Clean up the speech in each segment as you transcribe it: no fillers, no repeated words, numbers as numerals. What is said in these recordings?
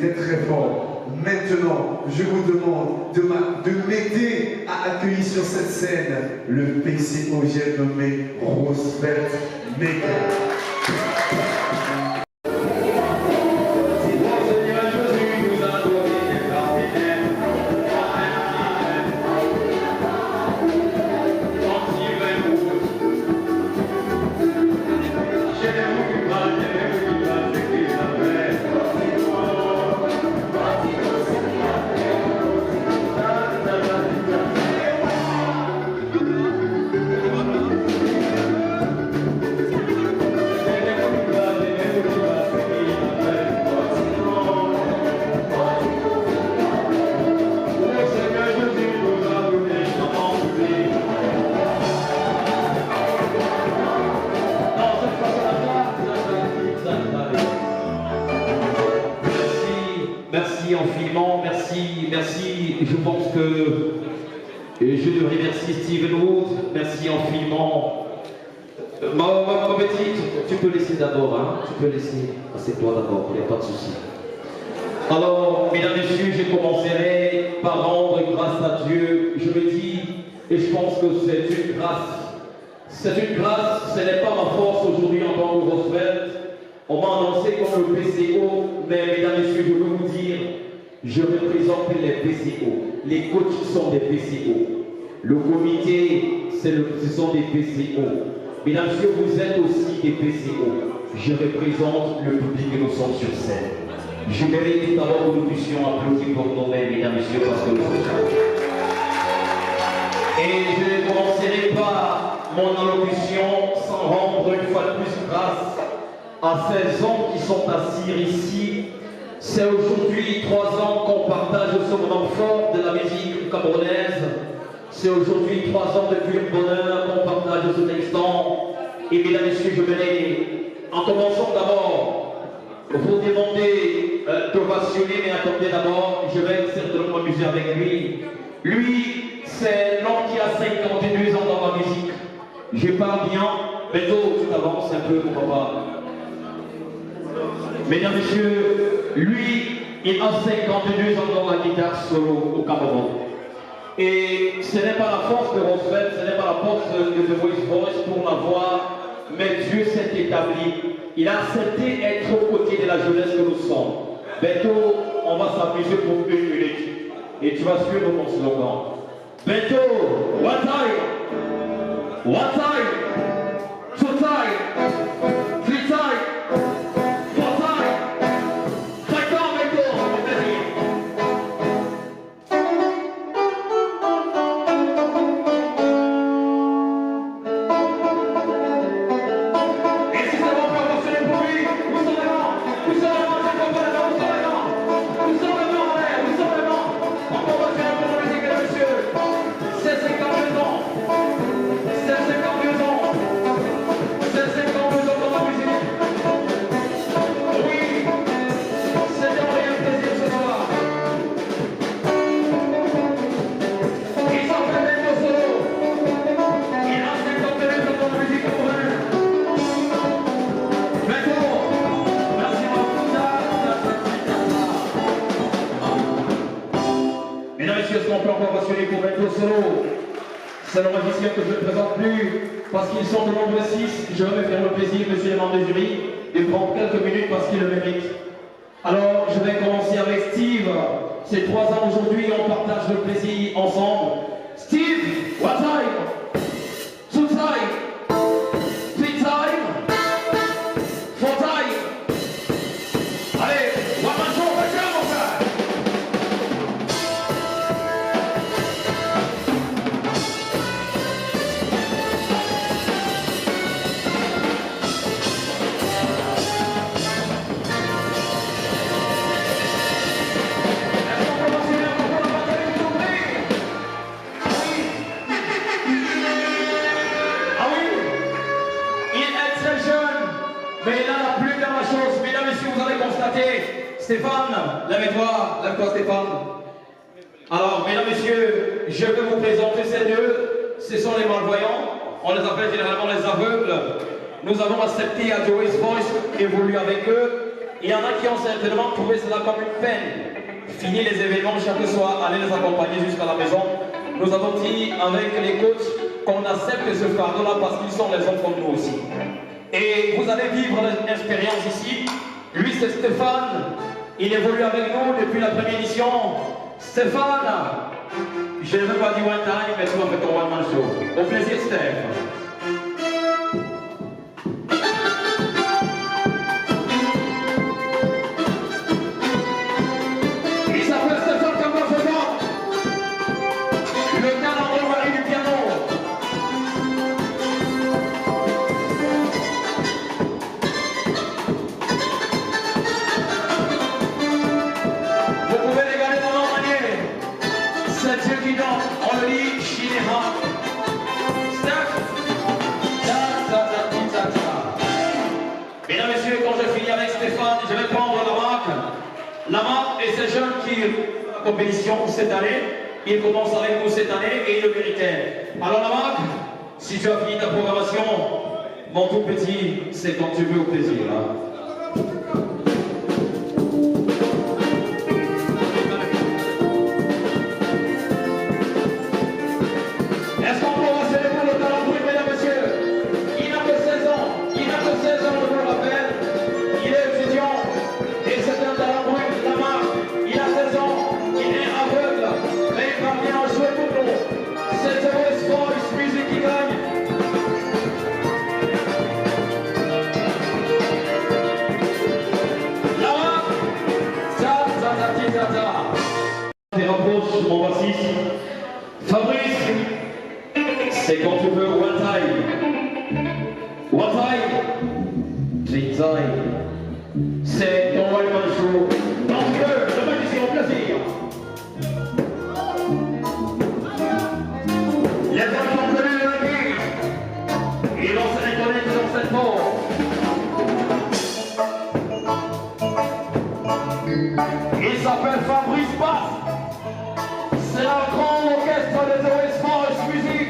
C'était très fort. Maintenant, je vous demande de m'aider à accueillir sur cette scène le PCO, j'ai nommé Roosevelt Maker. Merci infiniment, merci. Je pense que je devrais remercier Steven Wood, merci infiniment. Ma petite, tu peux laisser d'abord, hein, tu peux laisser. C'est toi d'abord, il n'y a pas de souci. Alors, mesdames et messieurs, je commencerai par rendre grâce à Dieu. Je me dis, et je pense que c'est une grâce. C'est une grâce, ce n'est pas ma force aujourd'hui en tant que Roosevelt. On m'a annoncé comme le PCO, mais mesdames et messieurs, je veux vous dire, je représente les PCO. Les coachs sont des PCO. Le comité, ce sont des PCO. Mesdames et messieurs, vous êtes aussi des PCO. Je représente le public et nous sommes sur scène. Je mérite d'abord que nous puissions applaudir pour nos mains, mesdames et messieurs, parce que nous sommes là. Et je ne commencerai pas mon allocution sans rendre une fois de plus grâce à ces hommes qui sont assis ici. C'est aujourd'hui 3 ans qu'on partage ce moment fort de la musique camerounaise. C'est aujourd'hui 3 ans de pur bonheur qu'on partage cet instant. Et mesdames et messieurs, je vais, en commençant d'abord, vous demander d'ovationner, mais attendez d'abord, je vais certainement m'amuser avec lui. Lui, c'est l'homme qui a 52 ans dans la musique. Je parle bien, mais tu t'avances un peu, mon papa. Mesdames et messieurs, lui, il a 52 ans dans la guitare solo au Cameroun. Et ce n'est pas la force de Roosevelt, ce n'est pas la force de The Voice pour la voix, mais Dieu s'est établi. Il a accepté d'être aux côtés de la jeunesse que nous sommes. Bientôt, on va s'amuser pour 1 minute. Et tu vas suivre mon slogan. Bientôt, one time, two time, 3 time. C'est le magicien que je ne présente plus parce qu'ils sont de nombreux 6. Je vais me faire le plaisir, monsieur le membre du jury, de prendre quelques minutes parce qu'il le mérite. Alors, je vais commencer avec Steve. C'est 3 ans aujourd'hui, on partage le plaisir ensemble. Steve, what time? 2 time? 3 time? 4 time? Allez, one man show, mon frère! Stéphane, lève-toi Stéphane. Alors, mesdames, messieurs, je vais vous présenter ces deux. Ce sont les malvoyants. On les appelle généralement les aveugles. Nous avons accepté à The Voice évoluer avec eux. Il y en a qui ont certainement trouvé cela comme une peine. Fini les événements chaque soir, aller les accompagner jusqu'à la maison. Nous avons dit avec les coachs qu'on accepte ce fardeau-là parce qu'ils sont les hommes comme nous aussi. Et vous allez vivre l'expérience ici. Lui, c'est Stéphane. Il évolue avec nous depuis la première édition. Stéphane, je ne veux pas dire one time, mais tu vas faire ton one man show. Au plaisir, Steph. Il s'appelle Stéphane Cambergeon. Le talent de Marie du piano. Vous pouvez les garder dans leur manière. C'est Dieu qui donne. On le dit, Chinéra. Steph. Mesdames, Messieurs, quand je finis avec Stéphane, je vais prendre la marque. La marque et ces jeunes qui la compétition cette année, ils commencent avec nous cette année et ils le méritaient. Alors la marque, si tu as fini ta programmation, mon tout petit, c'est quand tu veux au plaisir. Hein. Est-ce qu'on peut rassurer pour le talent brut, mesdames, messieurs? Il n'a que 16 ans, il n'a que 16 ans, je vous le rappelle. Il est étudiant et c'est un talent brut, la marque. Il a 16 ans, il est aveugle, mais il parvient à jouer pour nous. C'est The West Voice Music qui gagne. La marque, ta. Des rapproches, mon bassiste. Fabrice, c'est quand tu veux, one time. One time, three time. C'est ton one man show. Donc, le magicien au plaisir. Les hommes sont venus de la ville. Ils vont se reconnaître dans cette mort. Il s'appelle Fabrice Bass. C'est un grand orchestre de The West Voice Music.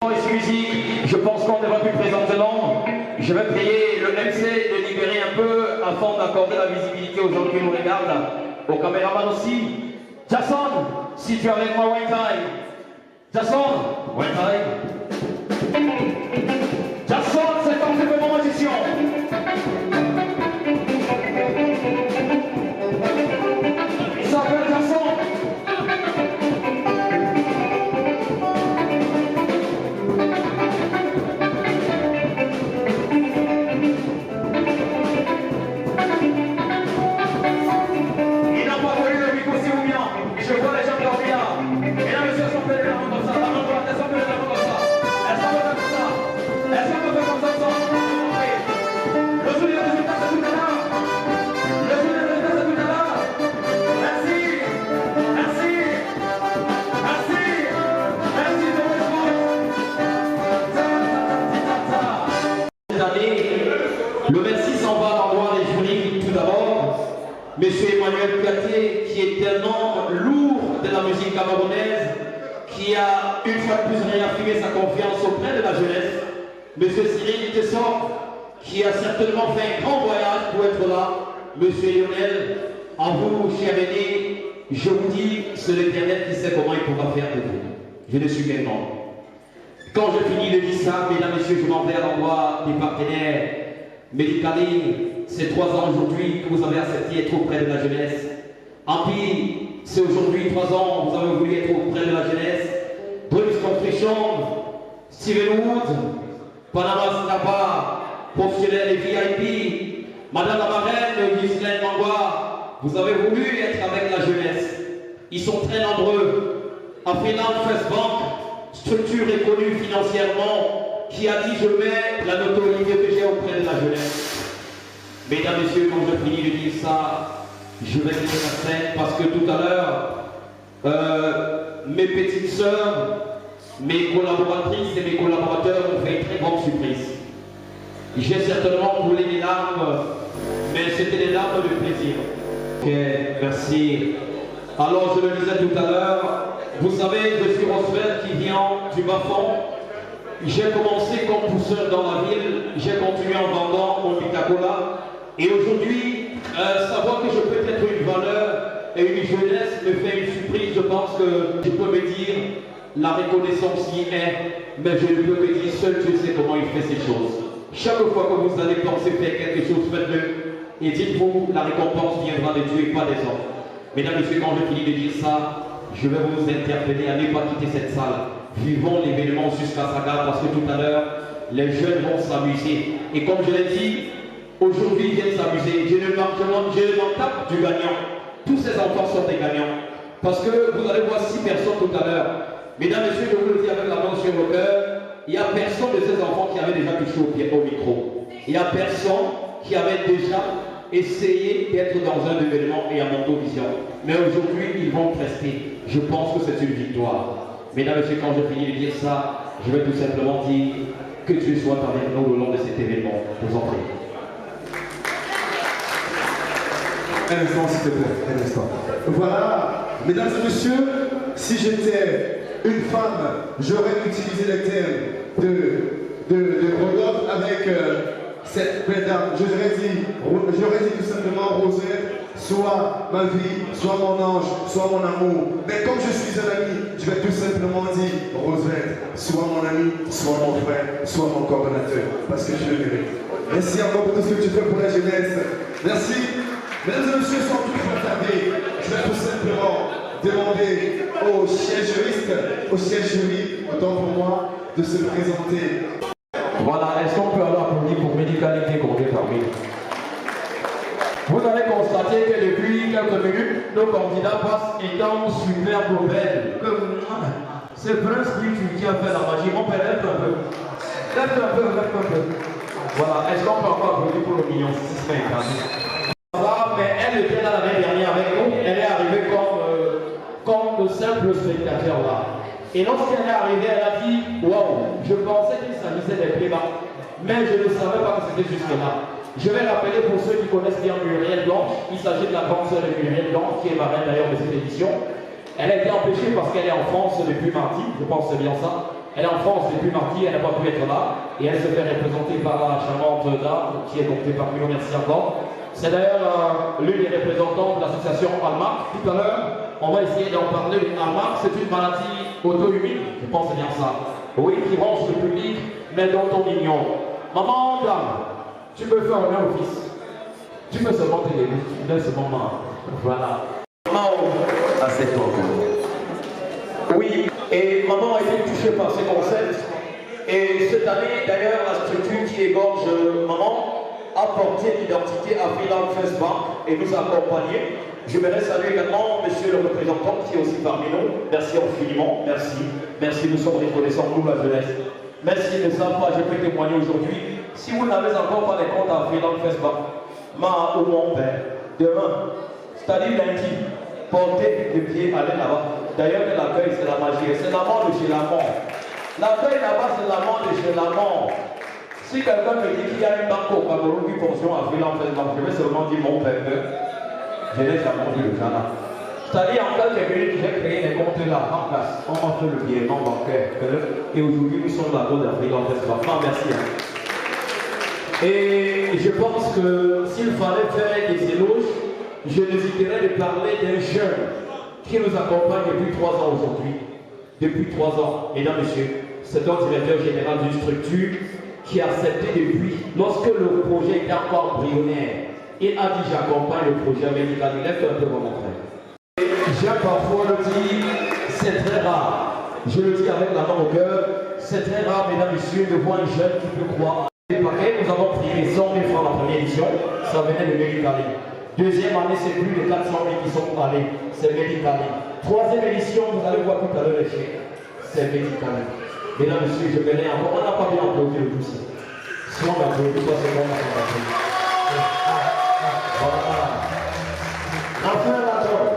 Voice Music, je pense qu'on ne va plus présenter l'ombre. Je vais prier le MC de libérer un peu afin d'accorder la visibilité aux gens qui nous regardent, aux caméramans aussi. Jason, si tu es avec moi, one time. Jason, one time. Jason, c'est ton très bon magicien. Il s'appelle Jason. Il n'a pas voulu le micro si vous bien. Je vois les gens qui ont bien. Mesdames, messieurs, sont fait les mains comme ça. La main droite, elles sont fait les mains comme ça. Elles sont fait comme ça. Elles sont fait comme ça ensemble. Le sourire des résultats, c'est tout à l'heure. Le sourire des résultats, c'est tout à l'heure. Merci. Merci. Merci. Merci de votre Cette année, le 26 s'en va à l'endroit des jurys tout d'abord. Monsieur Emmanuel Piaté, qui est un homme lourd de la musique camerounaise, qui a une fois de plus réaffirmé sa confiance auprès de la jeunesse. Monsieur Cyril Tessor, qui a certainement fait un grand voyage pour être là. Monsieur Lionel, en vous, cher aîné, je vous dis, c'est l'Éternel qui sait comment il pourra faire de vous. Je ne suis qu'un homme. Quand je finis de dire ça, mesdames, messieurs, je m'en vais à l'endroit des partenaires. Médicaline, c'est 3 ans aujourd'hui que vous avez accepté être auprès de la jeunesse. Ampi, c'est aujourd'hui 3 ans que vous avez voulu être auprès de la jeunesse. Bruce Construction, Steven Wood, Panama Snapa, professionnel et VIP, Madame la marraine, Ghislaine Mangua, vous avez voulu être avec la jeunesse. Ils sont très nombreux. Afriland First Bank, structure reconnue financièrement, qui a dit je mets la notoriété que j'ai auprès de la jeunesse. Mesdames, messieurs, quand je finis de dire ça, je vais quitter la scène parce que tout à l'heure, mes petites sœurs, mes collaboratrices et mes collaborateurs ont fait une très grande surprise. J'ai certainement roulé des larmes, mais c'était des larmes de plaisir. Ok, merci. Alors je le disais tout à l'heure, Vous savez, je suis Roosevelt qui vient du bas-fond. J'ai commencé comme pousseur dans la ville, j'ai continué en vendant mon Coca-Cola. Et aujourd'hui, savoir que je peux être une valeur et une jeunesse me fait une surprise. Je pense que je peux me dire, la reconnaissance y est, mais je ne peux me dire, seul Dieu sait comment il fait ces choses. Chaque fois que vous allez penser faire quelque chose, faites-le. Et dites-vous, la récompense viendra de Dieu et pas des hommes. Mesdames et messieurs, quand je finis de dire ça, je vais vous interpeller à ne pas quitter cette salle. Vivons l'événement jusqu'à sa gare parce que tout à l'heure, les jeunes vont s'amuser. Et comme je l'ai dit, aujourd'hui ils viennent s'amuser. Je ne manque pas du gagnant. Tous ces enfants sont des gagnants. Parce que vous allez voir 6 personnes tout à l'heure. Mesdames et messieurs, je vous le dis avec la main sur le cœur, il n'y a personne de ces enfants qui avait déjà touché au micro. Il n'y a personne qui avait déjà essayé d'être dans un événement et à Mondovision. Mais aujourd'hui, ils vont prester. Je pense que c'est une victoire. Mesdames et messieurs, quand je finis de dire ça, je vais tout simplement dire que Dieu soit avec nous le long de cet événement. Je vous en prie. Un instant, s'il te plaît, un instant. Voilà, mesdames et messieurs, si j'étais une femme, j'aurais utilisé le terme de Rodolphe avec cette belle dame. J'aurais dit tout simplement Rosette, soit ma vie, soit mon ange, soit mon amour. Mais comme je suis un ami, je vais tout simplement dire Rosette, soit mon ami, soit mon frère, soit mon coordonnateur, parce que je le mérite. Merci encore pour tout ce que tu fais pour la jeunesse. Merci. Mesdames et messieurs, sans plus tarder, je vais tout simplement demander au chef juriste, au chef jury, autant pour moi, de se présenter. Voilà, est-ce qu'on peut alors applaudir pour médicalité comptée parmi nous? Vous allez constater que depuis quelques minutes, nos candidats passent étant superbe belle. C'est Prince qui a fait la magie. On peut lève un peu. Lève un peu. Voilà, est-ce qu'on peut encore applaudir pour le million 6 Voilà, mais elle était là l'année dernière avec nous. Elle est arrivée comme de simple spectateur là. Et lorsqu'elle est arrivée, elle a dit waouh, je pensais qu'il s'agissait des plémas, mais je ne savais pas que c'était jusque là. Je vais rappeler pour ceux qui connaissent bien Muriel Blanche, il s'agit de la grande sœur de Muriel Blanche, qui est marraine d'ailleurs de cette édition. Elle a été empêchée parce qu'elle est en France depuis mardi, je pense que c'est bien ça. Elle est en France depuis mardi, elle n'a pas pu être là, et elle se fait représenter par la charmante dame qui est comptée parmi nous, merci encore. C'est d'ailleurs l'une des représentants de l'association Almac. Tout à l'heure, on va essayer d'en parler. Almac, c'est une maladie auto-immune, je pense que c'est bien ça. Oui, qui ronge le public, mais dont on ignore. Maman, dame, tu peux faire honneur au fils. Tu peux seulement te lever dans ce moment. Voilà. Maman, à cette époque. Oui, et maman a été touchée par ces concepts. Et cette année, d'ailleurs, la structure qui égorge maman a porté l'identité à Freeland First Bank et nous a accompagnés. Je voudrais saluer également monsieur le représentant qui est aussi parmi nous. Merci infiniment, merci. Merci, nous sommes reconnaissants, nous la jeunesse. Merci de ça, je peux témoigner aujourd'hui. Si vous n'avez encore pas les comptes à Freeland First Bank, ma ou mon père, demain, c'est-à-dire lundi, portez le pied, allez là-bas. D'ailleurs, l'accueil, c'est la magie, c'est la mort de chez la mort. L'accueil là-bas, c'est la mort de chez la mort. Si quelqu'un me dit qu'il y a une banque au Cameroun qui fonctionne à Freeland First Bank, je vais seulement dire mon père. Je n'ai jamais vu le cas là. C'est-à-dire, en quelques minutes, j'ai créé des comptes là, en place. On m'a fait le virement bancaire. Et aujourd'hui, nous sommes là-bas dans Freeland First Bank. Non, merci. Et je pense que s'il fallait faire des éloges, je n'hésiterais de parler d'un jeune qui nous accompagne depuis 3 ans aujourd'hui. Depuis 3 ans, mesdames, messieurs, c'est un directeur général d'une structure qui a accepté depuis, lorsque le projet était encore embryonnaire, il a dit j'accompagne le projet médical. Il lève un peu mon frère. J'aime parfois le dire, c'est très rare. Je le dis avec la main au cœur, c'est très rare, mesdames, messieurs, de voir un jeune qui peut croire. Nous avons pris 100 000 francs la première édition, ça venait de Médicali. Deuxième année, c'est plus de 400 000 qui sont allés, c'est Médicali. Troisième édition, vous allez voir tout à l'heure les chèques, c'est Médicali. Mesdames, messieurs, je verrai encore, on n'a pas bien applaudi le dossier. Si on applaudit, ça c'est bon, on applaudit. Voilà. Enfin, d'accord.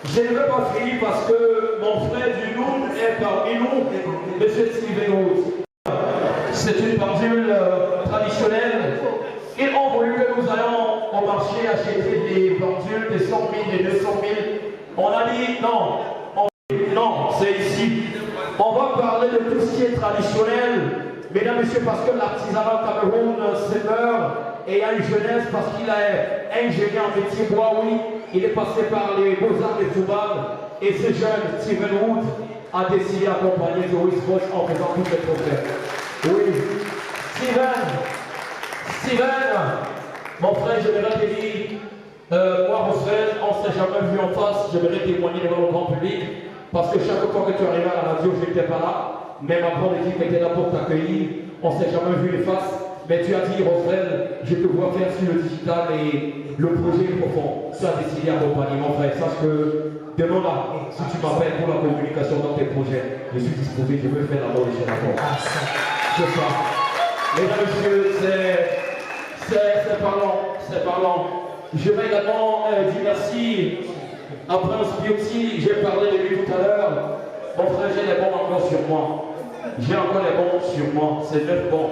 Je ne veux pas finir parce que mon frère du Louvre est parmi nous, M. Steven Wood. C'est une pendule traditionnelle. Ils ont voulu que nous allions au marché acheter des pendules de 100 000, de 200 000. On a dit non. policiers traditionnels, mesdames et messieurs, parce que l'artisanat au Cameroun se meurt et il y a une jeunesse parce qu'il est ingénieur en métier bois, oui. Il est passé par les beaux-arts de Touban et ce jeune Steven Wood a décidé d'accompagner Doris Roche en faisant tous les progrès. Oui, Steven, mon frère, j'aimerais te dire, moi, Roswell, on ne s'est jamais vu en face, j'aimerais témoigner devant le grand public, parce que chaque fois que tu arrivais à la radio, je n'étais pas là, mais ma grande équipe était là pour t'accueillir, on ne s'est jamais vu les faces, mais tu as dit, Roswell, je te vois faire sur le digital et le projet est profond. Tu as décidé d'accompagner mon frère, sache que demain là, si tu m'appelles pour la communication dans tes projets, je suis disposé, je veux faire la mort de chez l'accord. C'est ça. Mesdames et messieurs, c'est parlant. Je vais également dire merci à Prince Beauty, j'ai parlé de lui tout à l'heure. Mon frère, j'ai les bons encore sur moi. J'ai encore les bons sur moi, c'est 9 bons.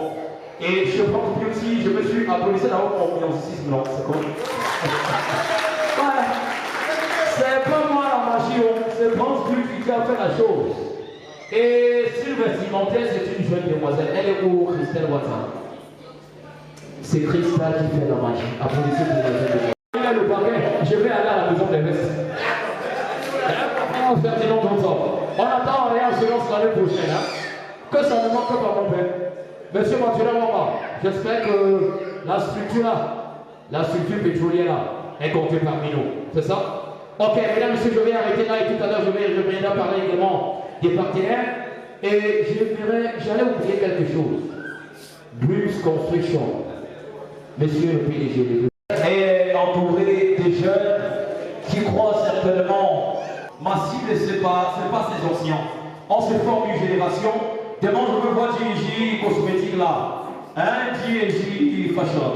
Et je pense Beauty, je me suis applaudi là-haut en 6 blancs, c'est comme. Voilà. C'est pas moi la magie, c'est Prince Beauty qui a fait la chose. Et Sylvie Montel, c'est une jeune demoiselle. Elle est où, Christelle Watson? C'est Christelle qui fait la magie. Applaudissez pour la jeune demoiselle. Le paquet, je vais aller à la maison des vestes. On va faire des noms comme ça. On attend rien selon l'année prochaine. Hein? Que ça ne manque pas, mon père. Monsieur Mathieu Mama, j'espère que la structure pétrolière là, est comptée parmi nous. C'est ça? Ok, mesdames et messieurs, je vais arrêter là et tout à l'heure, je vais parler également des partenaires. Et j'allais oublier quelque chose. Bruce Construction. Monsieur le PDG, est entouré des jeunes qui croient certainement. Ma cible, c'est pas ces anciens. On se forme une génération. Demain, je me vois DG cosmétique là. Hein, DG fashion.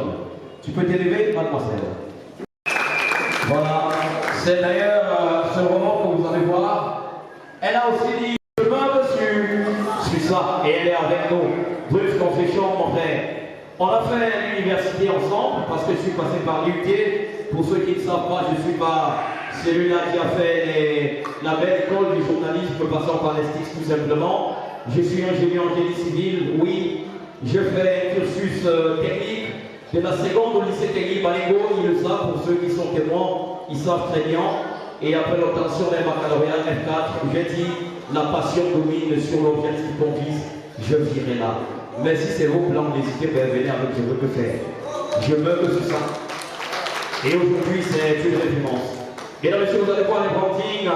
Tu peux t'élever, mademoiselle. Voilà. C'est d'ailleurs ce roman que vous allez voir. Elle a aussi dit je me sur ça. Et elle est avec nous. Bruce Construction, mon frère. On a fait l'université ensemble parce que je suis passé par l'UT. Pour ceux qui ne savent pas, je ne suis pas celui-là qui a fait la belle école du journalisme passant par les sticks tout simplement. Je suis ingénieur en génie civil, oui. Je fais un cursus technique de la seconde au lycée technique Malingo. Ils le savent, pour ceux qui sont témoins, ils savent très bien. Et après l'obtention d'un baccalauréat F4, j'ai dit la passion domine sur l'objectif qu'on vise, je virai là. Mais si c'est vos plans, n'hésitez pas à venir avec je veux que faire. Je meurs sur ça. Et aujourd'hui, c'est une référence. Mesdames et messieurs, vous allez voir les brandings.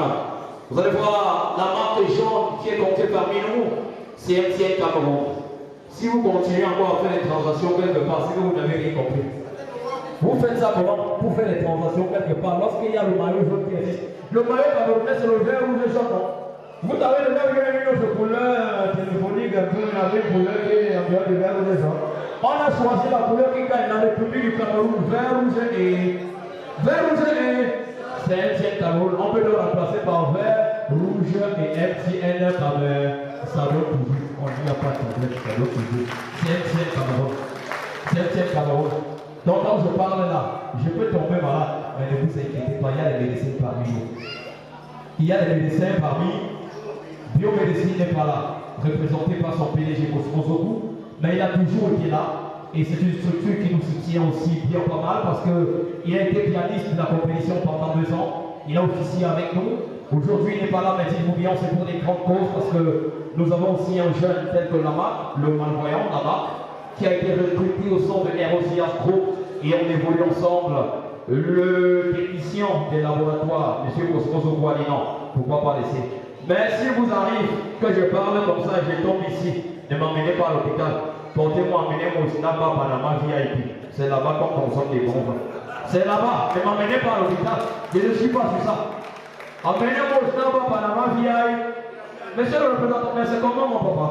Vous allez voir la marque jaune qui est comptée parmi nous. C'est MTN Cameroun. Si vous continuez encore à faire les transactions quelque part, c'est que vous n'avez rien compris. Vous faites ça comment? Pour faire les transactions quelque part. Lorsqu'il y a le maillot jaune qui existe. Le maillot camerounais, c'est le vert rouge et jaune. Vous avez le même une autre couleur téléphonique, un peu la même couleur et un peu de vert rouge. On a choisi la couleur qui gagne la République du Cameroun, vert rouge et c'est MTN Cameroun. On peut le remplacer par vert, rouge et MTN comme ça doit toujours. On n'y a pas de problème, ça doit toujours. C'est MTN Cameroun. C'est MTN Cameroun. Donc quand je parle là, je peux tomber malade, mais ne vous inquiétez pas, il y a des médecins parmi nous. Il y a des médecins parmi. Biomédecine n'est pas là, représenté par son PDG Cosmozoku, mais il a toujours été là. Et c'est une structure qui nous soutient aussi bien pas mal parce qu'il a été pianiste de la compétition pendant 2 ans. Il a officié avec nous. Aujourd'hui, il n'est pas là, mais dites-vous bien, c'est pour des grandes causes parce que nous avons aussi un jeune tel que Lama, le malvoyant Lama, qui a été recruté au sein de ROCH Group et on évolue ensemble. Le technicien des laboratoires, M. Cosmozoku Alinan, pourquoi pas laisser. Mais s'il vous arrive que je parle comme ça et je tombe ici, ne m'emmenez pas à l'hôpital. Portez-moi, emmenez-moi au Sinaba Panama VIP. C'est là-bas qu'on consomme des bombes. C'est là-bas, ne m'emmenez pas à l'hôpital. Je ne suis pas sur ça. Emmenez-moi au Sinaba Panama VIP. Monsieur le représentant, mais c'est comment mon papa?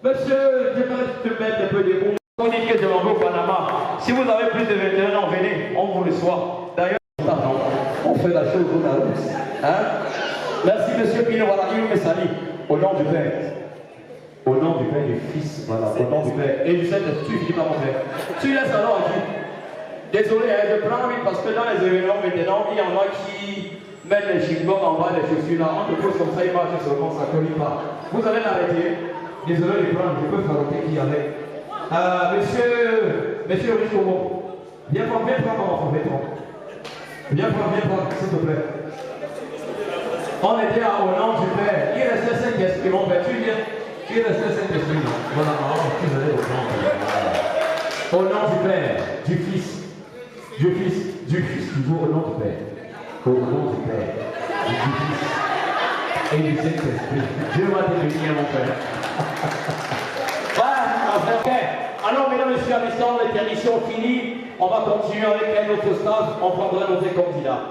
Monsieur, j'aimerais te mettre un peu de bombes. On dit que je m'en vais au Panama. Si vous avez plus de 21 ans, venez, on vous le soit. D'ailleurs, on fait la chose au Narus. Hein? Merci, monsieur Pino, voilà, il me salue. Au nom du Père. Au nom du Père et du Fils, voilà, au nom du Père. Et du Saint-Esprit, je dis pas mon Père. Tu laisses alors à Dieu. Désolé, hein, je prends oui, parce que dans les événements maintenant, il y en a qui mettent les chigons en bas des chaussures là. On te pose comme ça, il marche seulement, ça ne colle pas. Vous allez l'arrêter. Désolé les blancs, je peux fabriquer qui avec. Monsieur Richaumont, viens prendre mon enfant, viens prendre, s'il te plaît. On était au nom du Père. Il restait 5 questions, ben tu viens. Il restait 5 questions. Voilà, tu venais au nom du Père, du Fils, toujours au nom du Père. Au nom du Père, du Fils et du Saint-Esprit. Dieu m'a béni, mon Père. Voilà, ok. Alors, mesdames et messieurs, à l'instant, l'intermission finie. On va continuer avec un autre stage. On prendra nos candidats.